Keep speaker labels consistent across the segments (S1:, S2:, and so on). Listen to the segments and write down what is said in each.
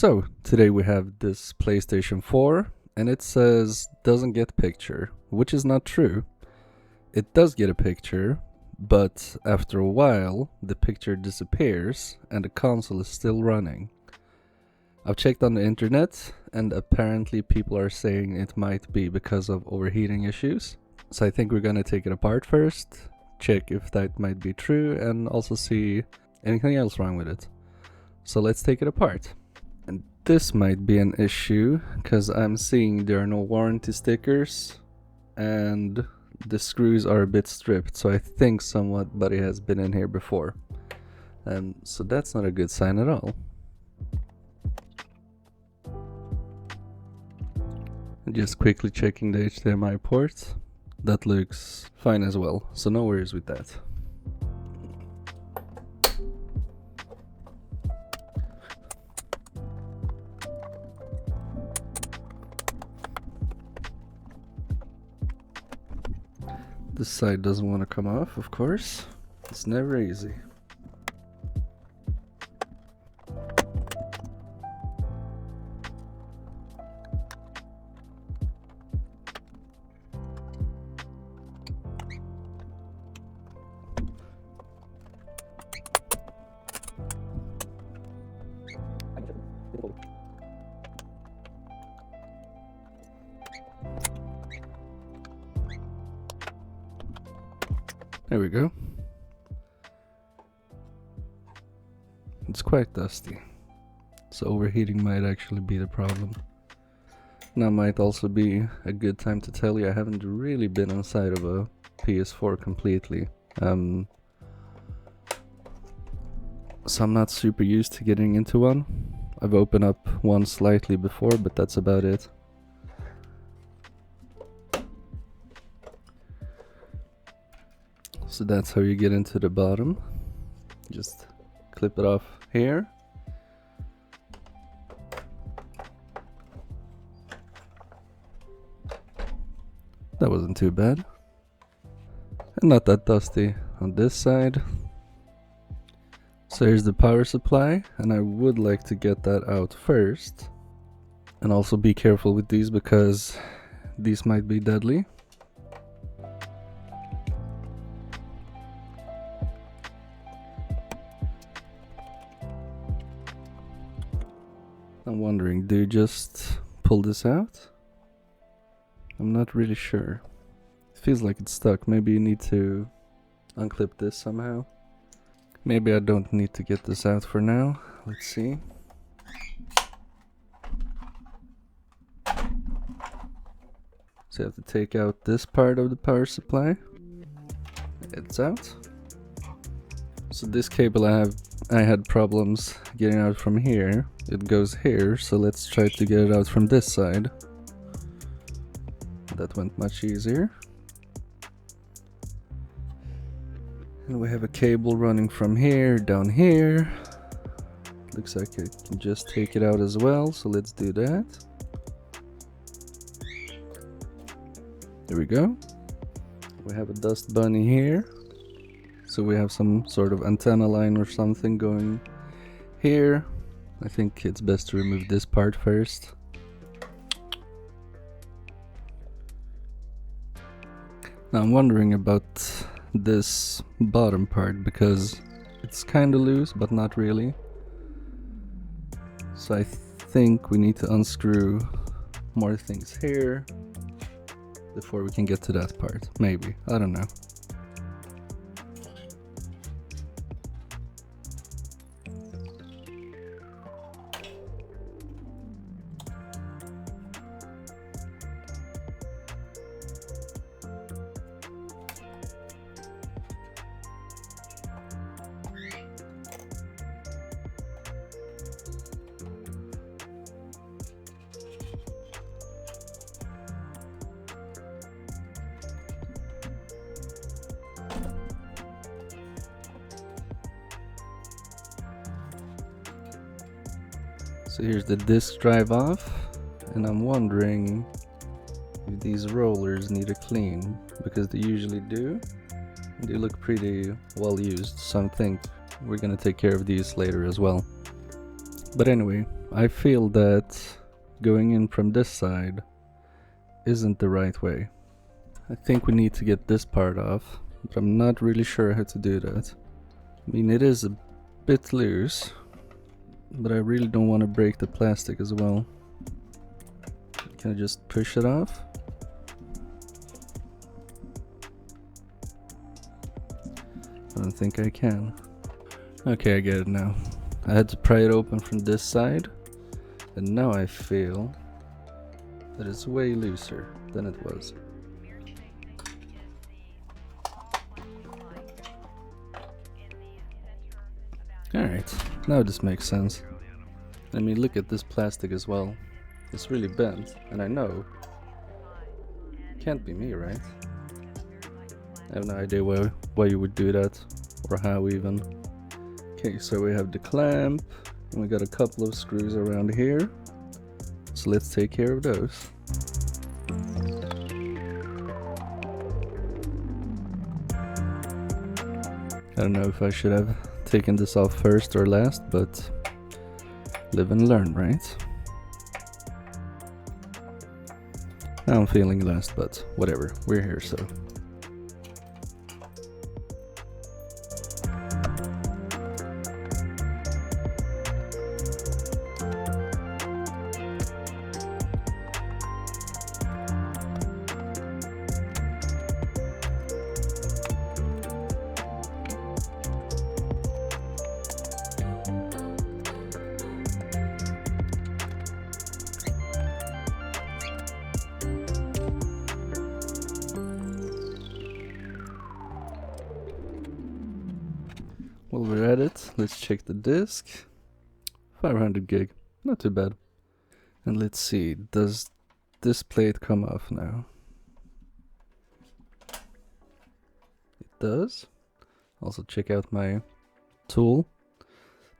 S1: So today we have this PlayStation 4 and it says doesn't get picture, which is not true. It does get a picture, but after a while the picture disappears and the console is still running. I've checked on the internet and apparently people are saying it might be because of overheating issues. So I think we're gonna take it apart first, check if that might be true, and also see anything else wrong with it. So let's take it apart. And this might be an issue because I'm seeing there are no warranty stickers and the screws are a bit stripped, so I think somebody has been in here before. So that's not a good sign at all. And just quickly checking the HDMI port. That looks fine as well, so no worries with that. This side doesn't want to come off, of course. It's never easy. There we go. It's quite dusty, so overheating might actually be the problem. Now might also be a good time to tell you I haven't really been inside of a PS4 completely. So I'm not super used to getting into one. I've opened up one slightly before, but that's about it. So that's how you get into the bottom. Just clip it off here. That wasn't too bad. And not that dusty on this side. So here's the power supply, and I would like to get that out first. And also be careful with these because these might be deadly. I'm wondering, do you just pull this out? I'm not really sure. It feels like it's stuck. Maybe you need to unclip this somehow. Maybe I don't need to get this out for now. Let's see. So you have to take out this part of the power supply. It's out. So this cable I had problems getting out from here. It goes here, so let's try to get it out from this side. That went much easier. And we have a cable running from here down here. Looks like I can just take it out as well, so let's do that. There we go. We have a dust bunny here. So we have some sort of antenna line or something going here. I think it's best to remove this part first. Now I'm wondering about this bottom part because it's kind of loose but not really. So I think we need to unscrew more things here before we can get to that part. Maybe, I don't know. So here's the disk drive off, and I'm wondering if these rollers need a clean, because they usually do. They look pretty well used, so I think we're gonna take care of these later as well. But anyway, I feel that going in from this side isn't the right way. I think we need to get this part off, but I'm not really sure how to do that. I mean, it is a bit loose, but I really don't want to break the plastic as well. Can I just push it off? I don't think I can. Okay, I get it now. I had to pry it open from this side, and now I feel that it's way looser than it was. Alright, now this makes sense. I mean, look at this plastic as well. It's really bent, and I know it can't be me, right? I have no idea why you would do that, or how even. Okay, so we have the clamp, and we got a couple of screws around here. So let's take care of those. I don't know if I should have taken this off first or last, but live and learn, right? I'm feeling last, but whatever, we're here, so. While we're at it, let's check the disk. 500 gig, not too bad. And let's see, does this plate come off now? It does. Also check out my tool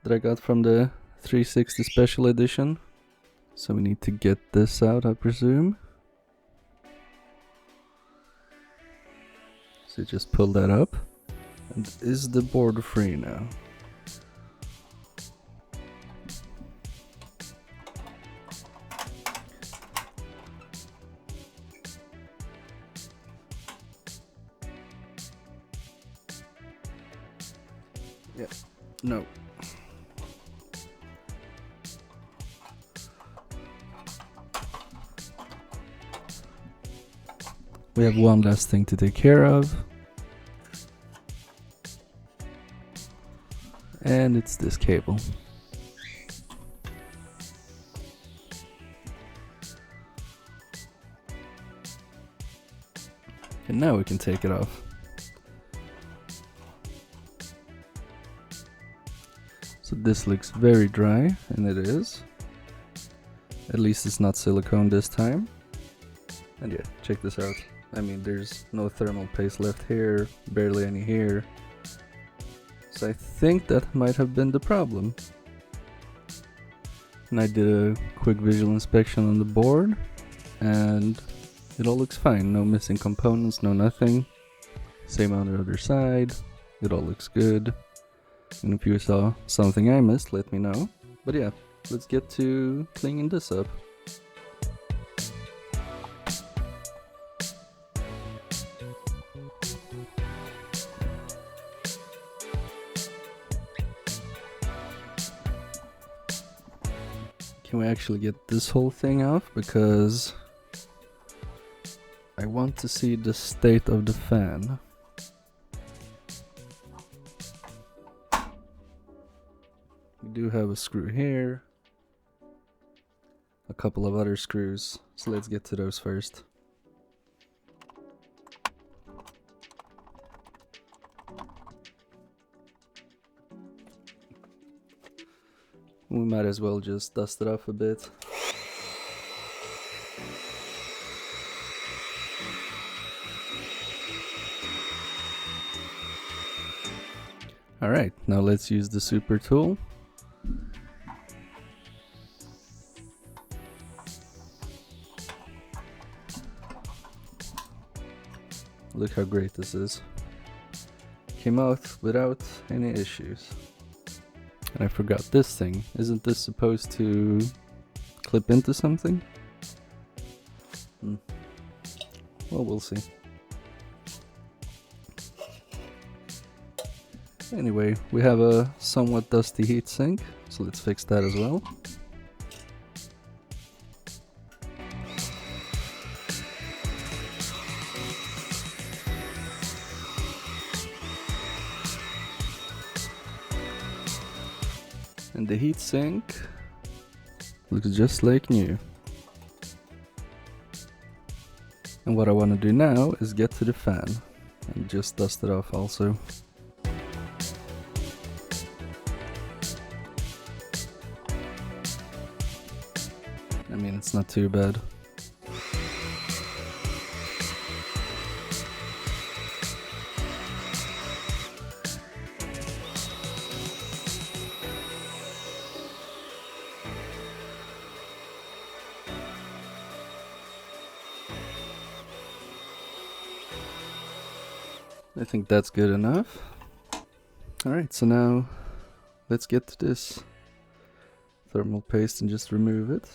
S1: that I got from the 360 special edition. So we need to get this out, I presume. So just pull that up. And is the board free now? Yeah, no. We have one last thing to take care of. And it's this cable. And now we can take it off. So this looks very dry, and it is. At least it's not silicone this time. And yeah, check this out. I mean, there's no thermal paste left here, barely any here. So I think that might have been the problem. And I did a quick visual inspection on the board, and it all looks fine. No missing components, no nothing. Same on the other side. It all looks good. And if you saw something I missed, let me know. But yeah, let's get to cleaning this up. Can we actually get this whole thing off? Because I want to see the state of the fan. We do have a screw here, a couple of other screws, so let's get to those first. We might as well just dust it off a bit. Alright, now let's use the super tool. Look how great this is. Came out without any issues. And I forgot this thing. Isn't this supposed to clip into something? Well, we'll see. Anyway, we have a somewhat dusty heatsink, so let's fix that as well. And the heatsink looks just like new. And what I want to do now is get to the fan and just dust it off also. I mean, it's not too bad. I think that's good enough. Alright, so now let's get to this thermal paste and just remove it.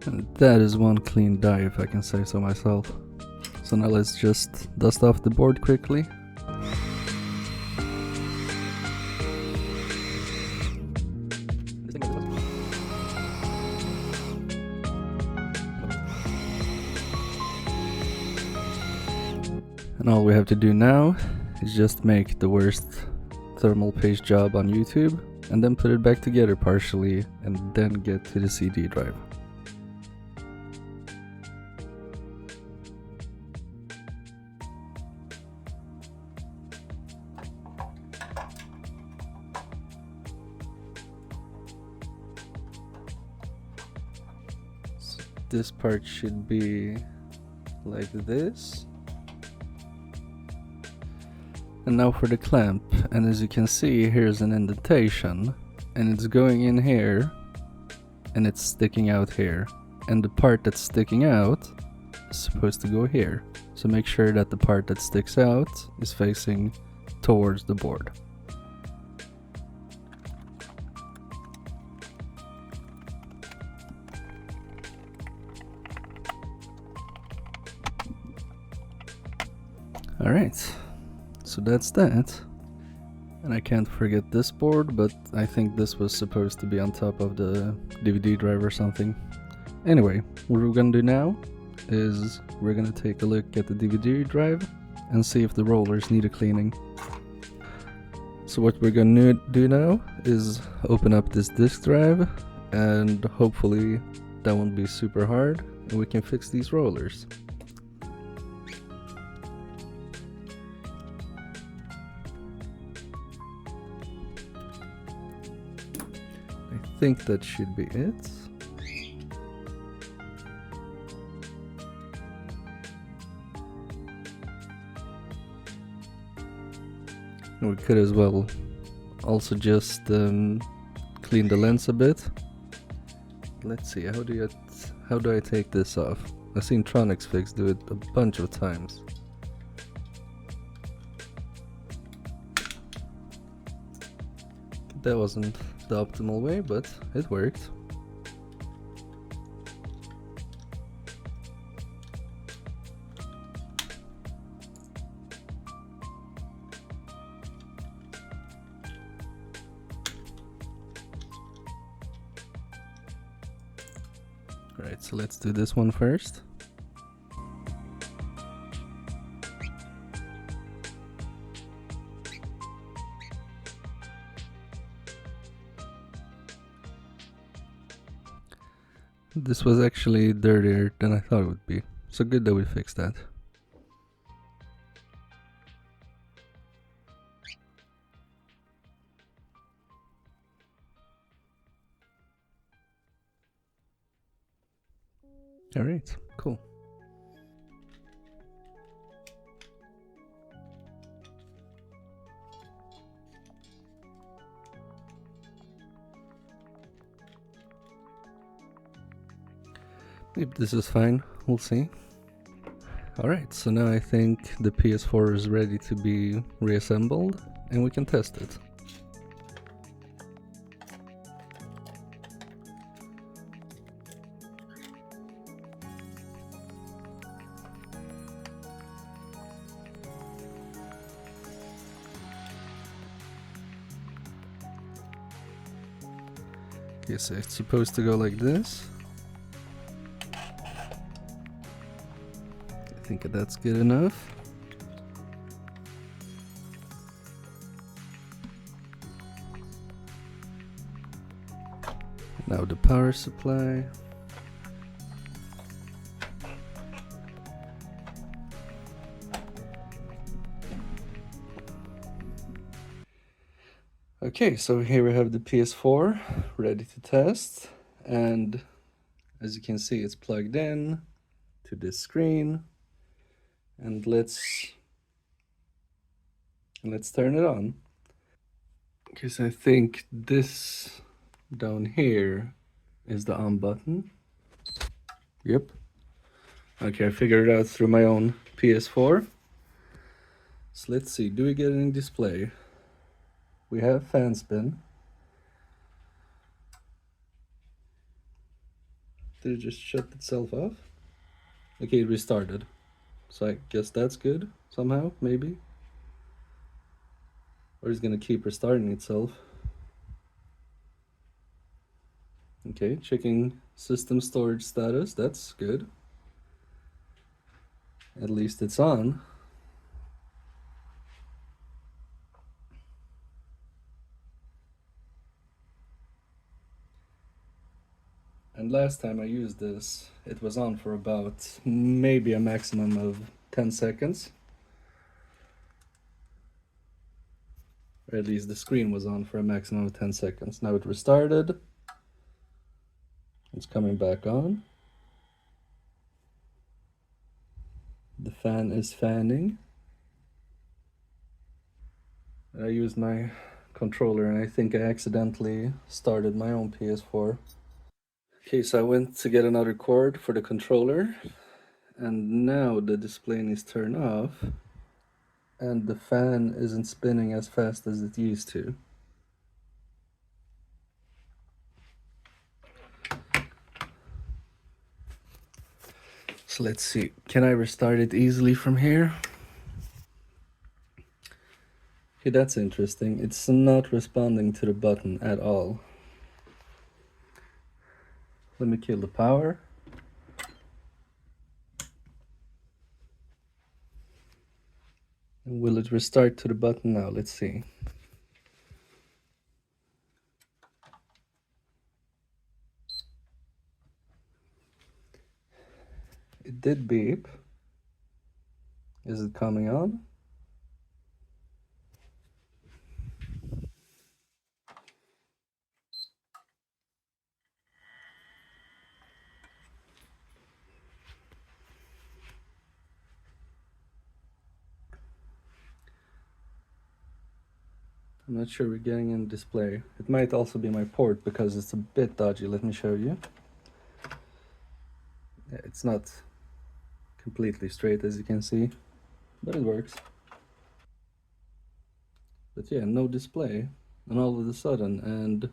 S1: And that is one clean die, if I can say so myself. So now let's just dust off the board quickly. And all we have to do now is just make the worst thermal paste job on YouTube and then put it back together partially and then get to the CD drive. This part should be like this. And now for the clamp, and as you can see, here's an indentation and it's going in here and it's sticking out here, and the part that's sticking out is supposed to go here. So make sure that the part that sticks out is facing towards the board. Alright, so that's that. And I can't forget this board, but I think this was supposed to be on top of the DVD drive or something. Anyway, what we're gonna do now is we're gonna take a look at the DVD drive and see if the rollers need a cleaning. So what we're gonna do now is open up this disk drive, and hopefully that won't be super hard and we can fix these rollers. I think that should be it. We could as well also just clean the lens a bit. Let's see, how do I take this off? I've seen Tronixfix do it a bunch of times. That wasn't the optimal way, but it worked. Alright, so let's do this one first. This was actually dirtier than I thought it would be, so good that we fixed that. Alright, cool. Yep, this is fine. We'll see. Alright, so now I think the PS4 is ready to be reassembled and we can test it. Okay, so it's supposed to go like this. I think that's good enough. Now the power supply. Okay, so here we have the PS4 ready to test, and as you can see, it's plugged in to this screen, and let's turn it on. Okay, so I think this down here is the on button. Yep. Okay, I figured it out through my own PS4. So let's see, do we get any display? We have fan spin. Did it just shut itself off? Okay, it restarted. So I guess that's good somehow, maybe. Or it's gonna keep restarting itself. Okay, checking system storage status, that's good. At least it's on. And last time I used this, it was on for about maybe a maximum of 10 seconds. Or at least the screen was on for a maximum of 10 seconds. Now it restarted. It's coming back on. The fan is fanning. I used my controller and I think I accidentally started my own PS4. Okay, so I went to get another cord for the controller, and now the display needs to turn off, and the fan isn't spinning as fast as it used to. So let's see, can I restart it easily from here? Okay, that's interesting. It's not responding to the button at all. Let me kill the power. And will it restart to the button now? Let's see. It did beep. Is it coming on? I'm not sure we're getting in display. It might also be my port because it's a bit dodgy. Let me show you. Yeah, it's not completely straight as you can see, but it works. But yeah, no display, and all of a sudden, and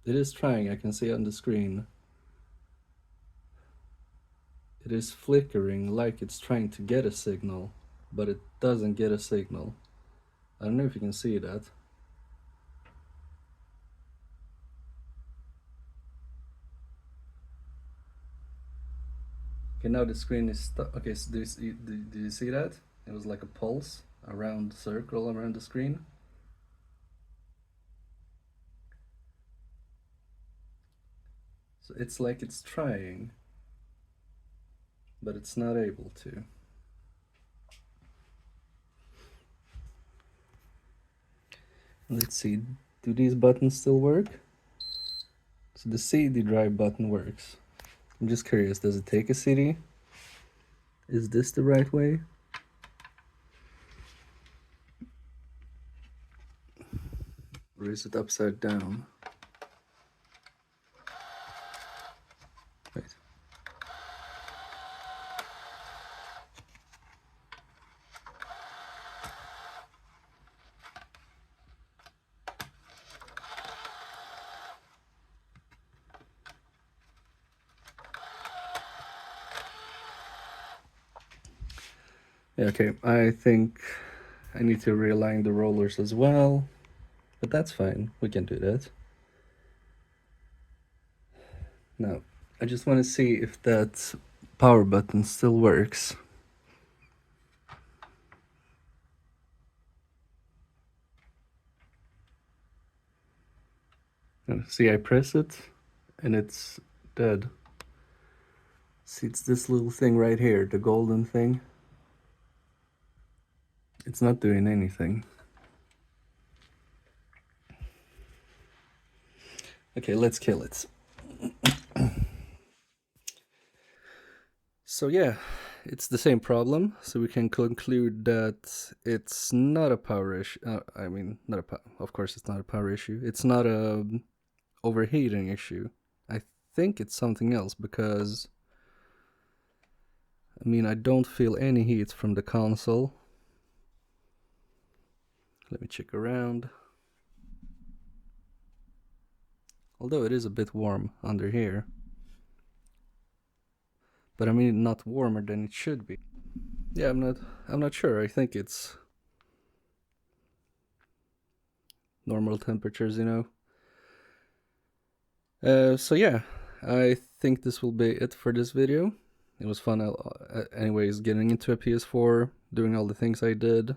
S1: it is trying, I can see on the screen. It is flickering like it's trying to get a signal, but it doesn't get a signal. I don't know if you can see that. Okay, now the screen is stuck. Okay, so do you see that? It was like a pulse around circle around the screen. So it's like it's trying, but it's not able to. Let's see, do these buttons still work? So the CD drive button works. I'm just curious, does it take a CD? Is this the right way? Or is it upside down? Wait. Yeah, okay, I think I need to realign the rollers as well, but that's fine, we can do that. Now, I just want to see if that power button still works. See, I press it and it's dead. See, it's this little thing right here, the golden thing. It's not doing anything. Okay, let's kill it. So yeah, it's the same problem. So we can conclude that it's not a power issue. I mean, not a of course it's not a power issue. It's not a overheating issue. I think it's something else because I mean, I don't feel any heat from the console. Let me check around. Although it is a bit warm under here. But I mean, not warmer than it should be. Yeah, I'm not sure. I think it's normal temperatures, you know. So yeah, I think this will be it for this video. It was fun anyways getting into a PS4, doing all the things I did.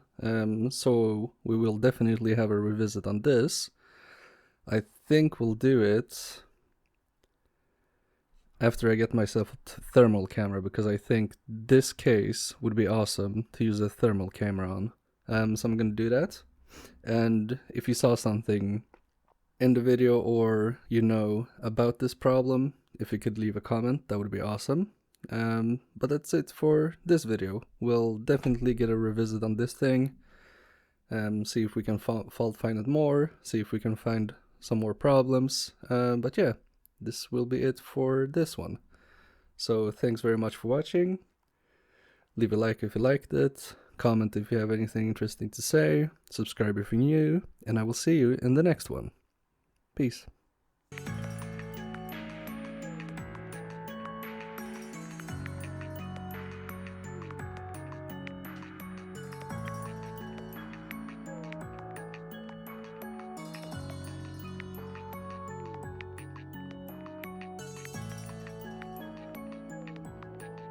S1: So we will definitely have a revisit on this. I think we'll do it after I get myself a thermal camera, because I think this case would be awesome to use a thermal camera on. So I'm gonna do that. And if you saw something in the video or you know about this problem, if you could leave a comment, that would be awesome. But that's it for this video. We'll definitely get a revisit on this thing, see if we can fault find it more, see if we can find some more problems. But yeah, this will be it for this one. So thanks very much for watching. Leave a like if you liked it, comment if you have anything interesting to say, subscribe if you're new, and I will see you in the next one. Peace.